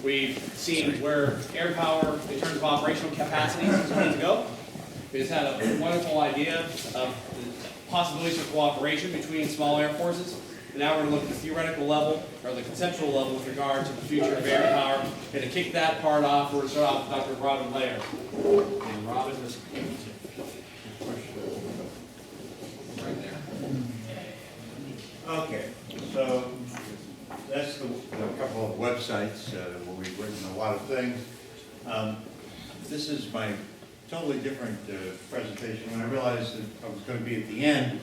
We've seen where air power, in terms of operational capacity, is going to go. We just had a wonderful idea of the possibilities for cooperation between small air forces. And now we're going to look at the theoretical level, or the conceptual level, with regard to the future of air power. And to kick that part off, we're going to start off with Dr. Robbin Laird. And Robbin, this right there. Okay, so that's a couple of websites where we've written a lot of things. This is my totally different presentation. When I realized that I was going to be at the end,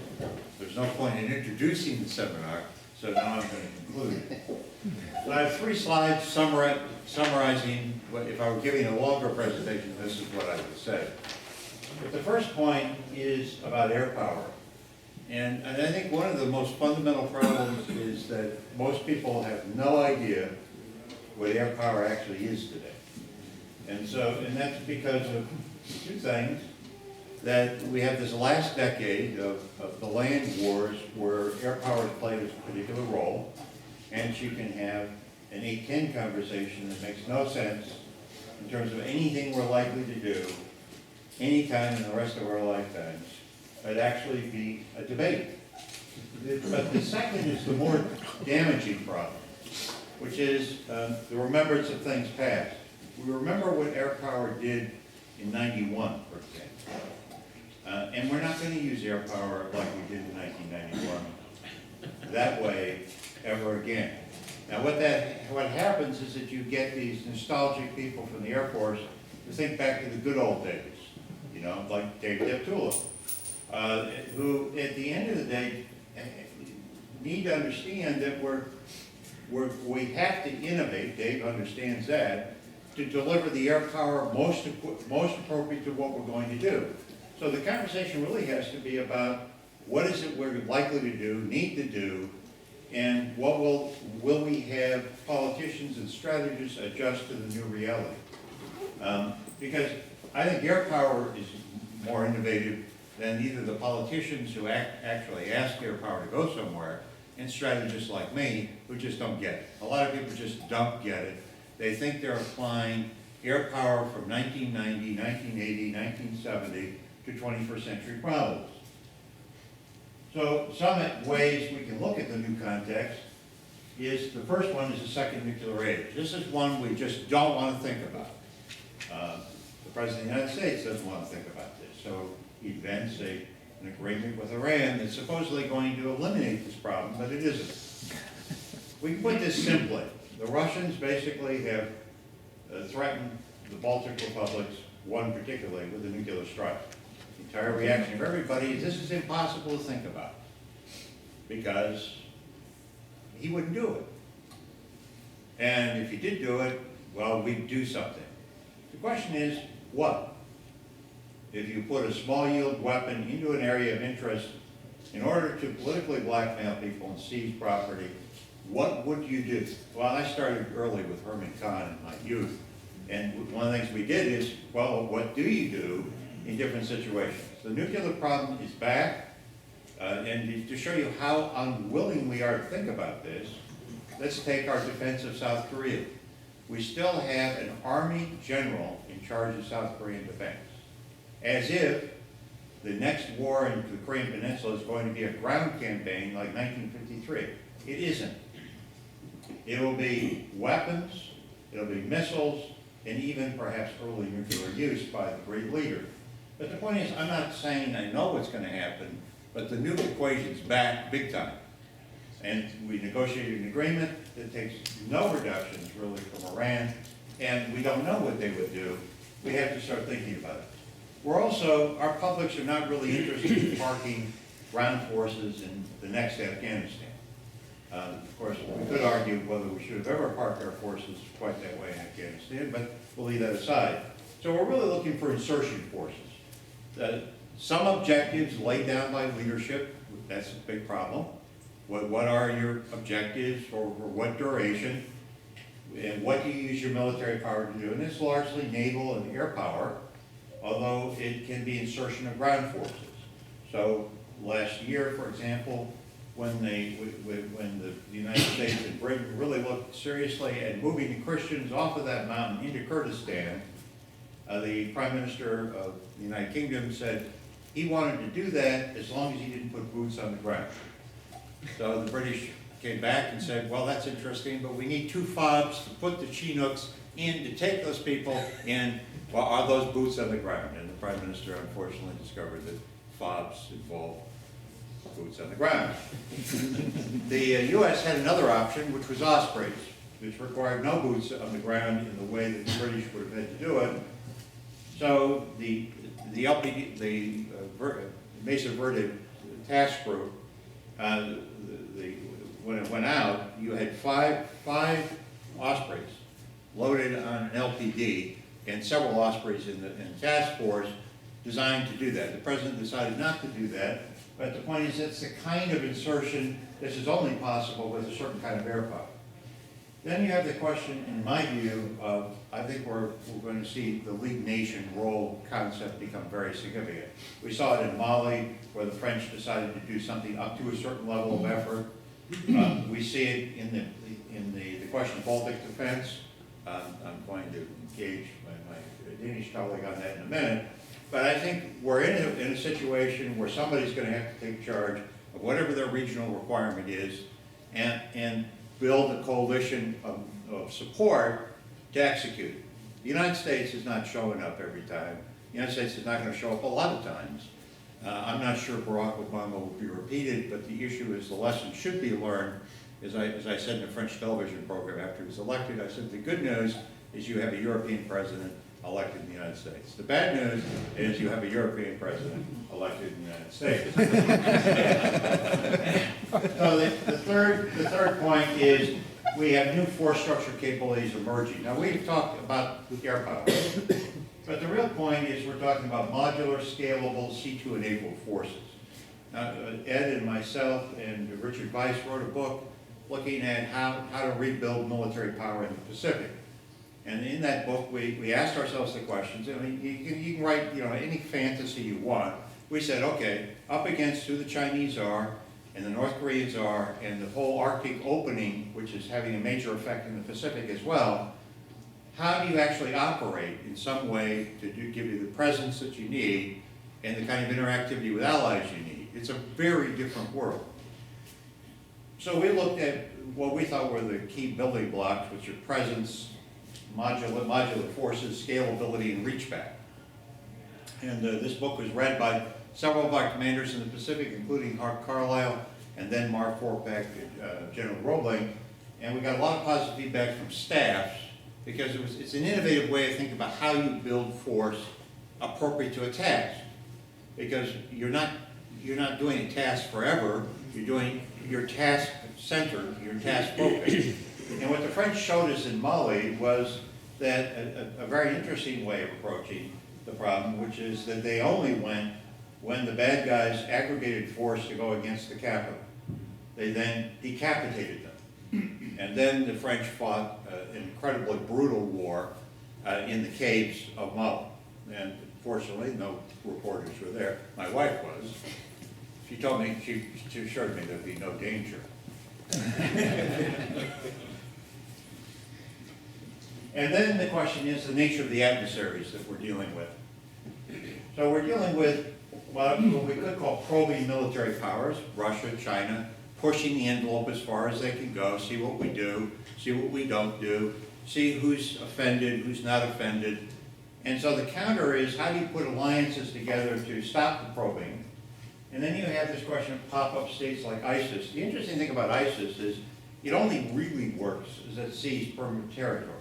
there's no point in introducing the seminar, so now I'm going to conclude. So I have 3 slides summarizing what, if I were giving a longer presentation, this is what I would say. But the first point is about air power. And I think one of the most fundamental problems is that most people have no idea what air power actually is today. And that's because of 2 things. That we have this last decade of the land wars where air power has played a particular role, and you can have an 8-10 conversation that makes no sense in terms of anything we're likely to do anytime in the rest of our lifetimes. It'd actually be a debate. But the second is the more damaging problem, which is the remembrance of things past. We remember what air power did in '91, for example. And we're not going to use air power like we did in 1991 that way ever again. Now what happens is that you get these nostalgic people from the Air Force who think back to the good old days, you know, like Dave Deptula, who at the end of the day need to understand that we have to innovate, Dave understands that, to deliver the air power most appropriate to what we're going to do. So the conversation really has to be about what is it we're likely to do, need to do, and what will we have politicians and strategists adjust to the new reality. Because I think air power is more innovative than either the politicians who actually ask air power to go somewhere and strategists like me who just don't get it. A lot of people just don't get it. They think they're applying air power from 1990, 1980, 1970 to 21st century problems. So some ways we can look at the new context is, the first one is the second nuclear age. This is one we just don't want to think about. The President of the United States doesn't want to think about this. So he invents an agreement with Iran that's supposedly going to eliminate this problem, but it isn't. We can put this simply. The Russians basically have threatened the Baltic republics, one particularly, with a nuclear strike. The entire reaction of everybody is, this is impossible to think about, because he wouldn't do it. And if he did do it, well, we'd do something. The question is, what? If you put a small yield weapon into an area of interest in order to politically blackmail people and seize property, what would you do? Well, I started early with Herman Kahn in my youth, and one of the things we did is, well, what do you do in different situations? The nuclear problem is back, and to show you how unwilling we are to think about this, let's take our defense of South Korea. We still have an army general in charge of South Korean defense, as if the next war in the Korean Peninsula is going to be a ground campaign like 1953. It isn't. It will be weapons, it'll be missiles, and even perhaps early nuclear use by the great leader. But the point is, I'm not saying I know what's going to happen, but the nuke equation's back big time. And we negotiated an agreement that takes no reductions really from Iran, and we don't know what they would do. We have to start thinking about it. We're also, our publics are not really interested in parking ground forces in the next Afghanistan. Of course, we could argue whether we should have ever parked our forces quite that way in Afghanistan, but we'll leave that aside. So we're really looking for insertion forces. Some objectives laid down by leadership, that's a big problem. What are your objectives for what duration? And what do you use your military power to do? And it's largely naval and air power, although it can be insertion of ground forces. So last year, for example, when the United States and Britain really looked seriously at moving the Christians off of that mountain into Kurdistan, the Prime Minister of the United Kingdom said he wanted to do that as long as he didn't put boots on the ground. So the British came back and said, well, that's interesting, but we need 2 FOBs to put the Chinooks in to take those people in. Well, are those boots on the ground? And the Prime Minister unfortunately discovered that FOBs involve boots on the ground. The U.S. had another option, which was Ospreys, which required no boots on the ground in the way that the British would have had to do it. So the LPD, the Mesa Verde task group, when it went out, you had five Ospreys loaded on an LPD and several Ospreys in the task force designed to do that. The president decided not to do that, but the point is it's the kind of insertion that is only possible with a certain kind of air power. Then you have the question, in my view, of I think we're going to see the League Nation role concept become very significant. We saw it in Mali, where the French decided to do something up to a certain level of effort. We see it in the question of Baltic defense. I'm going to engage my Danish colleague on that in a minute. But I think we're in a situation where somebody's going to have to take charge of whatever their regional requirement is and build a coalition of support to execute. The United States is not showing up every time. The United States is not going to show up a lot of times. I'm not sure Barack Obama will be repeated, but the issue is the lesson should be learned. As I said in a French television program after he was elected, I said the good news is you have a European president elected in the United States. The bad news is you have a European president elected in the United States. So the third point is we have new force structure capabilities emerging. Now we've talked about air power, but the real point is we're talking about modular, scalable, C2 enabled forces. Now, Ed and myself and Richard Weiss wrote a book looking at how to rebuild military power in the Pacific. And in that book, we asked ourselves the questions. I mean, you can write any fantasy you want. We said, okay, up against who the Chinese are and the North Koreans are and the whole Arctic opening, which is having a major effect in the Pacific as well, how do you actually operate in some way to give you the presence that you need and the kind of interactivity with allies you need? It's a very different world. So we looked at what we thought were the key building blocks, which are presence, modular forces, scalability, and reach back. And this book was read by several of our commanders in the Pacific, including Hart Carlisle, and then Mark Forbeck, General Robbin. And we got a lot of positive feedback from staffs because it's an innovative way of thinking about how you build force appropriate to a task. Because you're not doing a task forever, you're doing your task centered, your task focused. And what the French showed us in Mali was that a very interesting way of approaching the problem, which is that they only went when the bad guys aggregated force to go against the capital. They then decapitated them. And then the French fought an incredibly brutal war in the caves of Mali. And fortunately, no reporters were there. My wife was. She told me, she assured me there'd be no danger. And then the question is the nature of the adversaries that we're dealing with. So we're dealing with what we could call probing military powers, Russia, China, pushing the envelope as far as they can go, see what we do, see what we don't do, see who's offended, who's not offended. And so the counter is how do you put alliances together to stop the probing? And then you have this question of pop-up states like ISIS. The interesting thing about ISIS is it only really works as it sees permanent territory.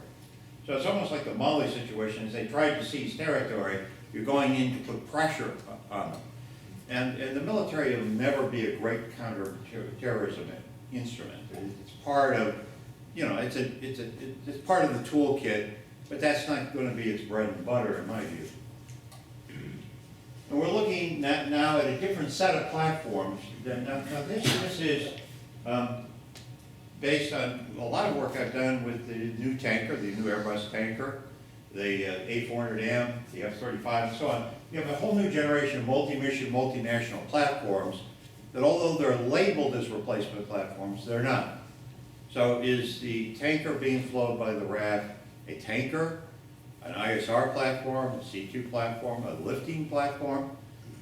So it's almost like the Mali situation. As they tried to seize territory, you're going in to put pressure on them. And the military will never be a great counter-terrorism instrument. It's part of, it's part of the toolkit, but that's not going to be its bread and butter, in my view. And we're looking now at a different set of platforms. Now this is based on a lot of work I've done with the new tanker, the new Airbus tanker, the A400M, the F-35, and so on. You have a whole new generation of multi-mission, multinational platforms that although they're labeled as replacement platforms, they're not. So is the tanker being flowed by the RAF a tanker, an ISR platform, a C2 platform, a lifting platform?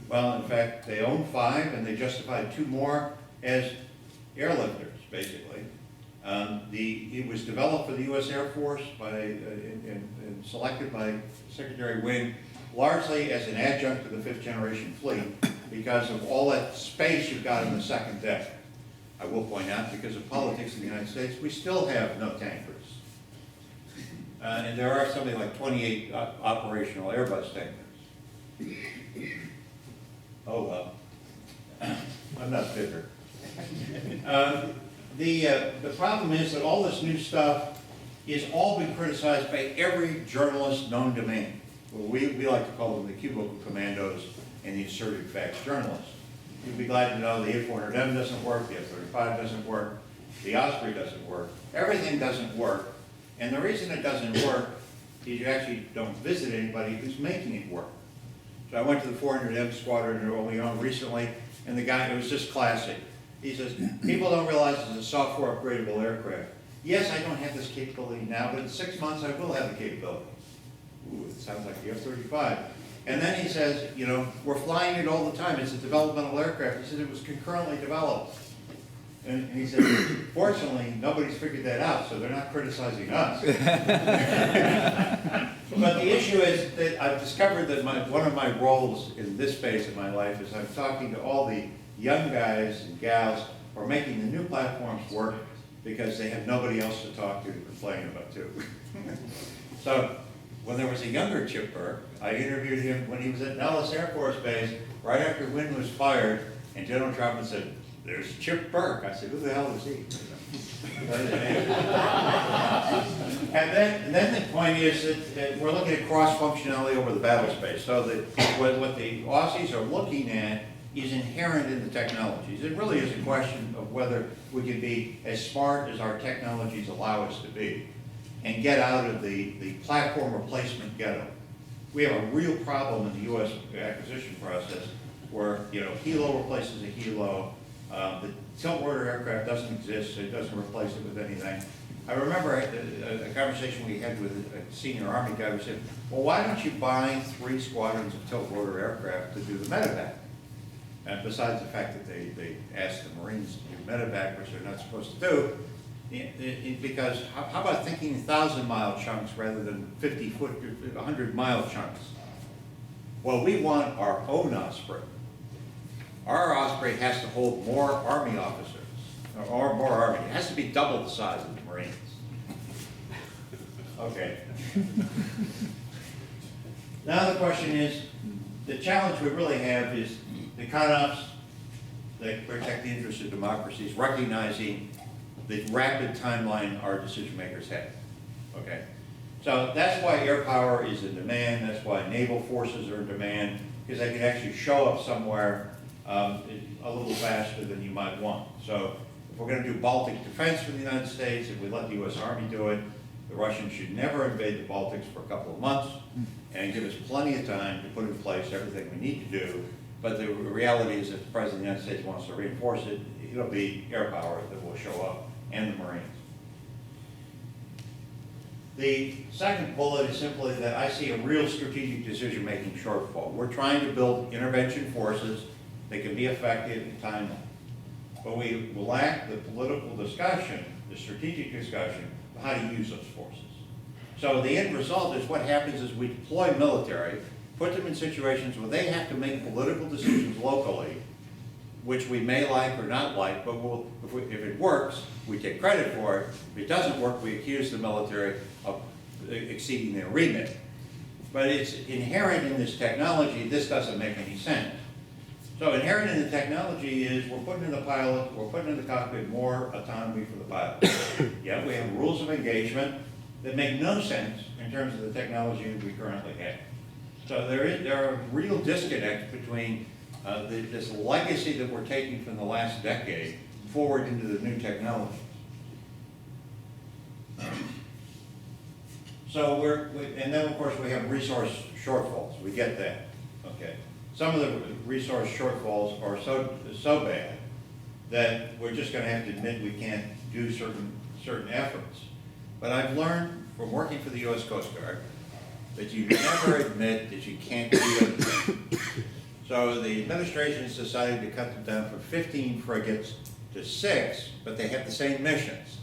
Well, in fact, they own 5, and they justified 2 more as airlifters, basically. It was developed for the U.S. Air Force and selected by Secretary Wing largely as an adjunct to the 5th generation fleet because of all that space you've got in the second deck. I will point out, because of politics in the United States, we still have no tankers. And there are something like 28 operational Airbus tankers. Oh well, I'm not bitter. The problem is that all this new stuff is all been criticized by every journalist known to man. Well, we like to call them the cubicle commandos and the asserted facts journalists. You'd be glad to know the A400M doesn't work, the F-35 doesn't work, the Osprey doesn't work, everything doesn't work. And the reason it doesn't work is you actually don't visit anybody who's making it work. So I went to the 400M squadron in Lyon recently, and the guy, it was just classic. He says, people don't realize it's a software upgradable aircraft. Yes, I don't have this capability now, but in 6 months I will have the capability. Ooh, it sounds like the F-35. And then he says, you know, we're flying it all the time. It's a developmental aircraft. He said it was concurrently developed. And he said, fortunately, nobody's figured that out, so they're not criticizing us. But the issue is that I've discovered that one of my roles in this phase of my life is I'm talking to all the young guys and gals who are making the new platforms work because they have nobody else to talk to complain about too. So when there was a younger Chip Burke, I interviewed him when he was at Nellis Air Force Base right after Wynn was fired, and General Troutman said, "There's Chip Burke." I said, "Who the hell is he?" and then the point is that we're looking at cross-functionality over the battle space. So what the Aussies are looking at is inherent in the technologies. It really is a question of whether we can be as smart as our technologies allow us to be and get out of the platform replacement ghetto. We have a real problem in the U.S. acquisition process where, you know, helo replaces a helo. The tilt rotor aircraft doesn't exist, so it doesn't replace it with anything. I remember a conversation we had with a senior Army guy who said, well, why don't you buy 3 squadrons of tilt rotor aircraft to do the medevac? And besides the fact that they asked the Marines to do medevac, which they're not supposed to do, because how about thinking 1,000-mile chunks rather than 50-foot, 100-mile chunks? Well, we want our own Osprey. Our Osprey has to hold more Army officers, or more Army. It has to be double the size of the Marines. Okay. Now the question is, the challenge we really have is the cut-offs that protect the interests of democracies, recognizing the rapid timeline our decision makers have. Okay? So that's why air power is in demand, that's why naval forces are in demand, because they can actually show up somewhere a little faster than you might want. So if we're going to do Baltic defense for the United States, if we let the U.S. Army do it, the Russians should never invade the Baltics for a couple of months and give us plenty of time to put in place everything we need to do. But the reality is if the President of the United States wants to reinforce it, it'll be air power that will show up, and the Marines. The second bullet is simply that I see a real strategic decision-making shortfall. We're trying to build intervention forces that can be effective and timely. But we lack the political discussion, the strategic discussion, of how to use those forces. So the end result is what happens is we deploy military, put them in situations where they have to make political decisions locally, which we may like or not like, but if it works, we take credit for it. If it doesn't work, we accuse the military of exceeding their remit. But it's inherent in this technology, this doesn't make any sense. So inherent in the technology is we're putting in the pilot, we're putting in the cockpit more autonomy for the pilot. Yeah, we have rules of engagement that make no sense in terms of the technology that we currently have. So there are real disconnects between this legacy that we're taking from the last decade forward into the new technology. So and then of course we have resource shortfalls. We get that. Okay. some of the resource shortfalls are so bad that we're just gonna have to admit we can't do certain efforts. But I've learned from working for the US Coast Guard that you never admit that you can't do it. So the administration has decided to cut them down from 15 frigates to 6, but they have the same missions.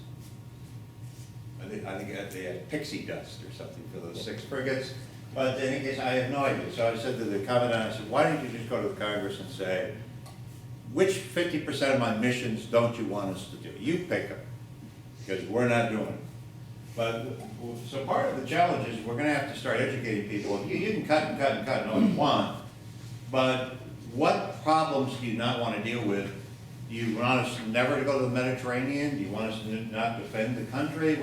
I think they had pixie dust or something for those 6 frigates. But in any case, I have no idea. So I said to the commandant, I said, why don't you just go to the Congress and say, which 50% of my missions don't you want us to do? You pick them, because we're not doing it. But, so part of the challenge is we're gonna have to start educating people. You can cut and cut and cut all you want, but what problems do you not want to deal with? Do you want us never to go to the Mediterranean? Do you want us to not defend the country?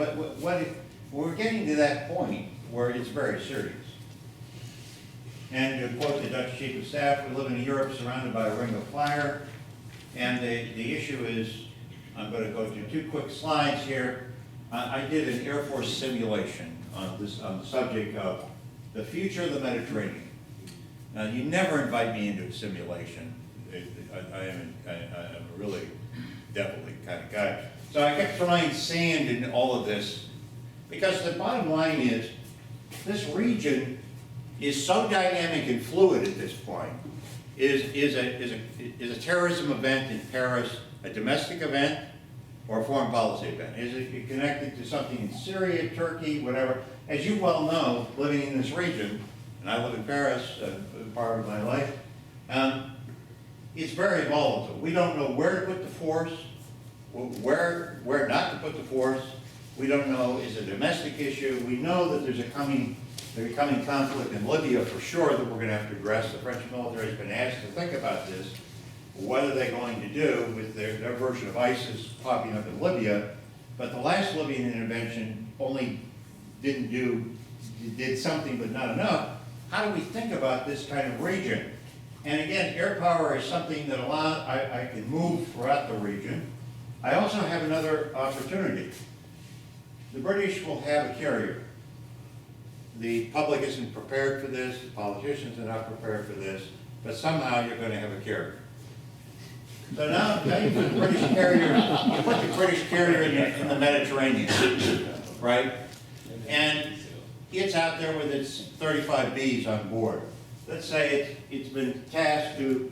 We're getting to that point where it's very serious. And to quote the Dutch Chief of Staff, we live in Europe surrounded by a ring of fire. And the issue is, I'm going to go through 2 quick slides here. I did an Air Force simulation on the subject of the future of the Mediterranean. Now, you never invite me into a simulation. I am a really devilly kind of guy. So I kept throwing sand into all of this because the bottom line is this region is so dynamic and fluid at this point. Is a terrorism event in Paris a domestic event or a foreign policy event? Is it connected to something in Syria, Turkey, whatever? As you well know, living in this region, and I live in Paris part of my life, it's very volatile. We don't know where to put the force, where not to put the force. We don't know, is it a domestic issue? We know that there's a coming conflict in Libya for sure that we're going to have to address. The French military has been asked to think about this. What are they going to do with their version of ISIS popping up in Libya? But the last Libyan intervention only did something but not enough. How do we think about this kind of region? And again, air power is something that I can move throughout the region. I also have another opportunity. The British will have a carrier. The public isn't prepared for this, the politicians are not prepared for this, but somehow you're going to have a carrier. So now you put the British carrier, in the Mediterranean, right? And it's out there with its 35 Bs on board. Let's say it's been tasked to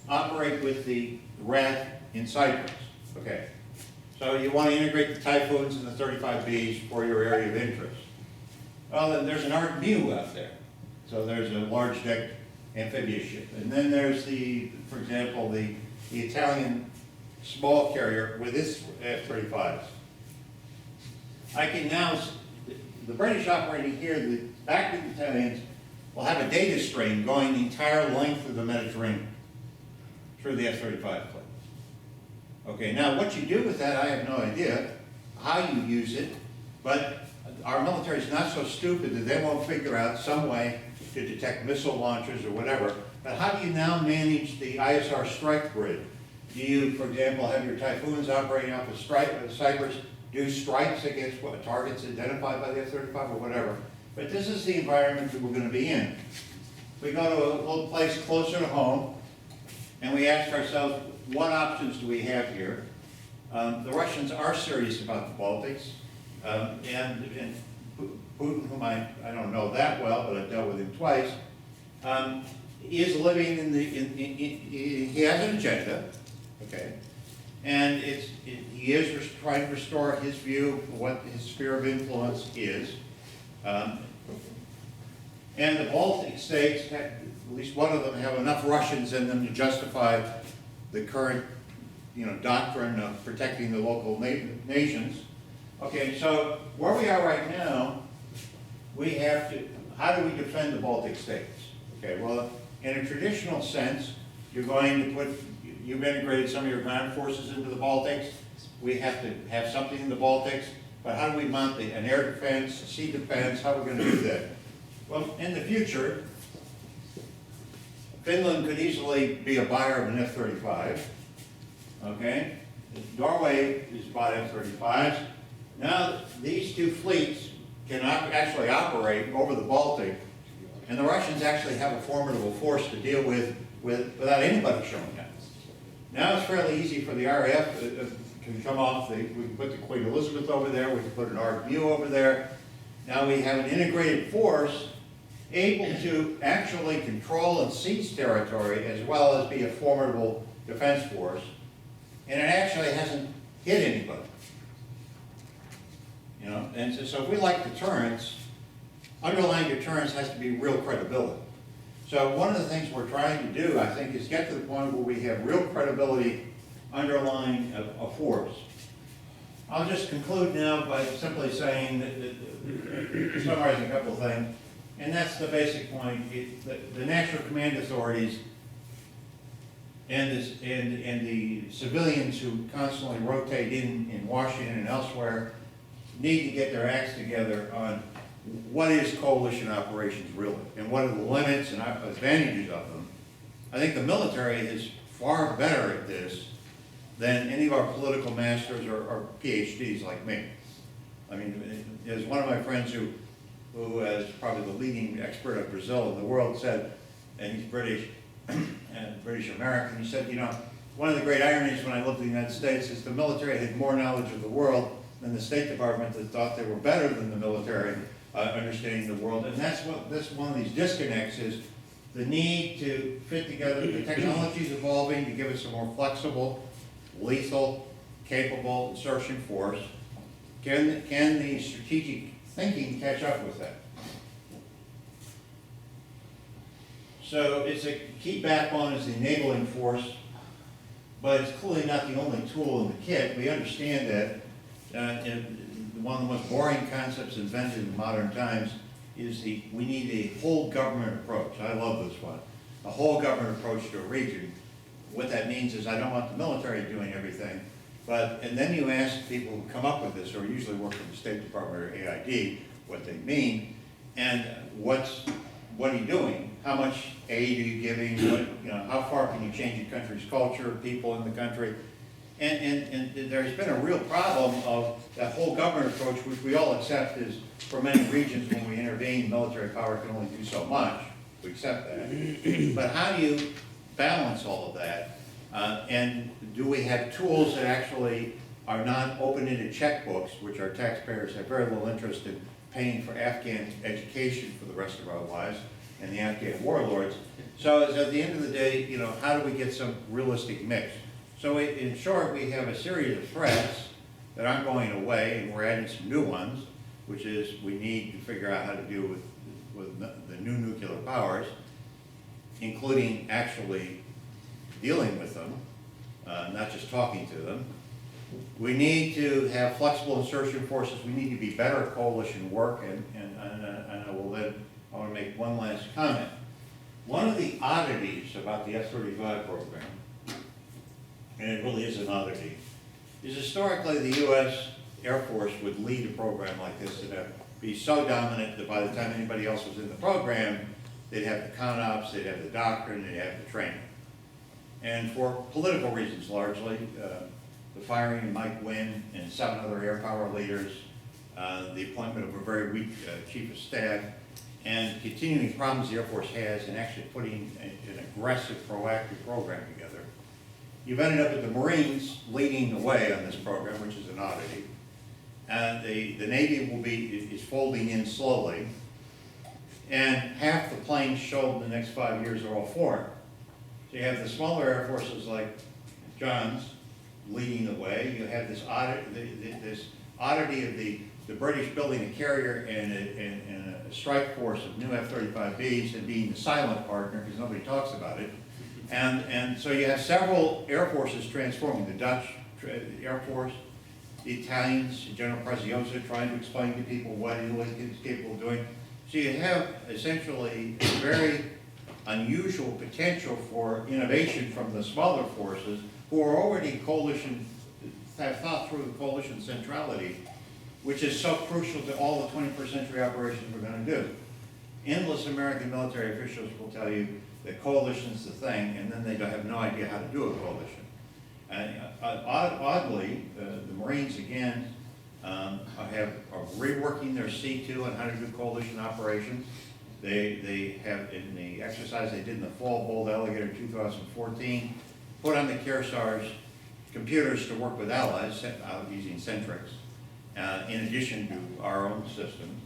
operate with the RAF in Cyprus, okay? So you want to integrate the Typhoons and the 35 Bs for your area of interest. Well, then there's an Art Mu out there. So there's a large deck amphibious ship. And then there's for example, the Italian small carrier with its F-35s. I can now, the British operating here, the active Italians will have a data stream going the entire length of the Mediterranean through the F-35 fleet. Okay, now what you do with that, I have no idea how you use it, but our military is not so stupid that they won't figure out some way to detect missile launchers or whatever. But how do you now manage the ISR strike grid? Do you, for example, have your Typhoons operating off of Cyprus, do strikes against targets identified by the F-35 or whatever? But this is the environment that we're going to be in. We go to a little place closer to home, and we ask ourselves, what options do we have here? The Russians are serious about the Baltics, and Putin, whom I don't know that well, but I've dealt with him twice, is living he has an agenda, okay, and he is trying to restore his view of what his sphere of influence is. And the Baltic states, at least one of them, have enough Russians in them to justify the current, doctrine of protecting the local nations. Okay, so where we are right now, we have to, how do we defend the Baltic states? Okay, well, in a traditional sense, you've integrated some of your ground forces into the Baltics. We have to have something in the Baltics, but how do we mount an air defense, a sea defense? How are we going to do that? Well, in the future, Finland could easily be a buyer of an F-35, okay? Norway is bought F-35s. Now, these two fleets can actually operate over the Baltic And the Russians actually have a formidable force to deal with without anybody showing up. Now it's fairly easy for the RAF to come off. We can put the Queen Elizabeth over there, we can put an RBU over there. Now we have an integrated force able to actually control and seize territory as well as be a formidable defense force. And it actually hasn't hit anybody. You know, and so if we like deterrence, underlying deterrence has to be real credibility. So one of the things we're trying to do, I think, is get to the point where we have real credibility underlying a force. I'll just conclude now by simply saying that, summarizing a couple of things, and that's the basic point. The National Command Authorities and the civilians who constantly rotate in Washington and elsewhere need to get their acts together on what is coalition operations really, and what are the limits and advantages of them. I think the military is far better at this than any of our political masters or PhDs like me. I mean, there's one of my friends who is probably the leading expert of Brazil in the world said, and he's British, and British American, he said, you know, one of the great ironies when I lived in the United States is the military had more knowledge of the world than the State Department that thought they were better than the military understanding the world. And that's one of these disconnects is the need to fit together. The technology is evolving to give us a more flexible, lethal, capable insertion force. Can the strategic thinking catch up with that? So it's a key backbone is the enabling force, but it's clearly not the only tool in the kit. We understand that. One of the most boring concepts invented in modern times is we need a whole government approach. I love this one. A whole government approach to a region. What that means is I don't want the military doing everything, and then you ask people who come up with this, or usually work for the State Department or AID, what they mean, and what are you doing? How much aid are you giving? How far can you change your country's culture, people in the country? And there's been a real problem of that whole government approach, which we all accept is, for many regions when we intervene, military power can only do so much. We accept that. But how do you balance all of that? And do we have tools that actually are not open-ended checkbooks, which our taxpayers have very little interest in paying for Afghan education for the rest of our lives, and the Afghan warlords? So at the end of the day, how do we get some realistic mix? So in short, we have a series of threats that aren't going away, and we're adding some new ones, which is we need to figure out how to deal with the new nuclear powers, including actually dealing with them, not just talking to them. We need to have flexible insertion forces. We need to be better at coalition work, and I want to make one last comment. One of the oddities about the F-35 program, and it really is an oddity, is historically the U.S. Air Force would lead a program like this and be so dominant that by the time anybody else was in the program, they'd have the CONOPS, they'd have the doctrine, they'd have the training. And for political reasons largely, the firing of Mike Wynn and 7 other air power leaders, the appointment of a very weak chief of staff, and continuing problems the Air Force has in actually putting an aggressive, proactive program together. You've ended up with the Marines leading the way on this program, which is an oddity. And the Navy is folding in slowly, and half the planes shown in the next 5 years are all foreign. So you have the smaller air forces like John's leading the way. You have this oddity of the British building a carrier and a strike force of new F-35Bs and being the silent partner because nobody talks about it. And so you have several air forces transforming. The Dutch Air Force, the Italians, General Preziosa trying to explain to people what Italy is capable of doing. So you have essentially a very unusual potential for innovation from the smaller forces who are already coalition, have thought through the coalition centrality, which is so crucial to all the 21st century operations we're going to do. Endless American military officials will tell you that coalition's the thing, and then they have no idea how to do a coalition. And oddly, the Marines again are reworking their C2 on how to do coalition operations. They have, in the exercise they did in the fall, Bold Alligator 2014, put on the Kearsarge computers to work with allies using Centrix, in addition to our own system.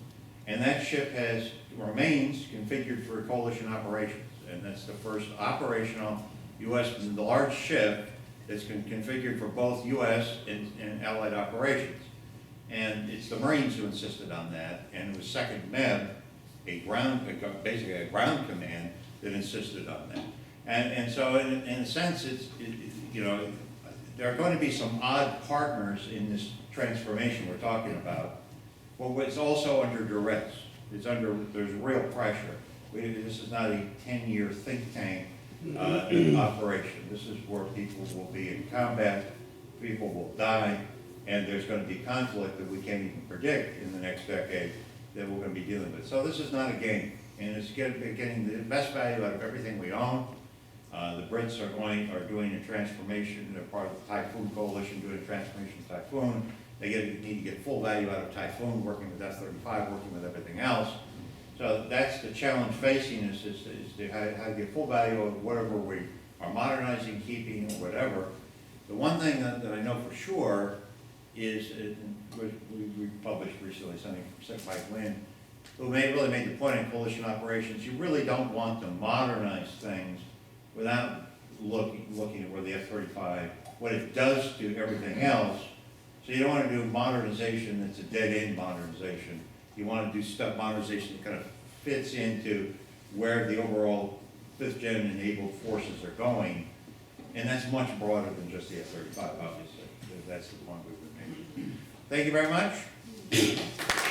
And that ship remains configured for coalition operations. And that's the first operational U.S. large ship that's configured for both U.S. and allied operations. And it's the Marines who insisted on that, and it was 2nd MEB, basically a ground command, that insisted on that. And so in a sense, you know, there are going to be some odd partners in this transformation we're talking about, but it's also under duress. There's real pressure. This is not a 10-year think tank operation. This is where people will be in combat, people will die, and there's going to be conflict that we can't even predict in the next decade that we're going to be dealing with. So this is not a game, and it's getting the best value out of everything we own. The Brits are doing a transformation. They're part of the Typhoon Coalition doing a transformation of Typhoon. They need to get full value out of Typhoon, working with F-35, working with everything else. So that's the challenge facing us, is how to get full value of whatever we are modernizing, keeping, or whatever. The one thing that I know for sure is, we published recently something from Mike Wynn, who really made the point in coalition operations, you really don't want to modernize things without looking at where the F-35, what it does to everything else. So you don't want to do modernization that's a dead-end modernization. You want to do stuff, modernization that kind of fits into where the overall 5th-gen enabled forces are going. And that's much broader than just the F-35, obviously. That's the point we've been making. Thank you very much.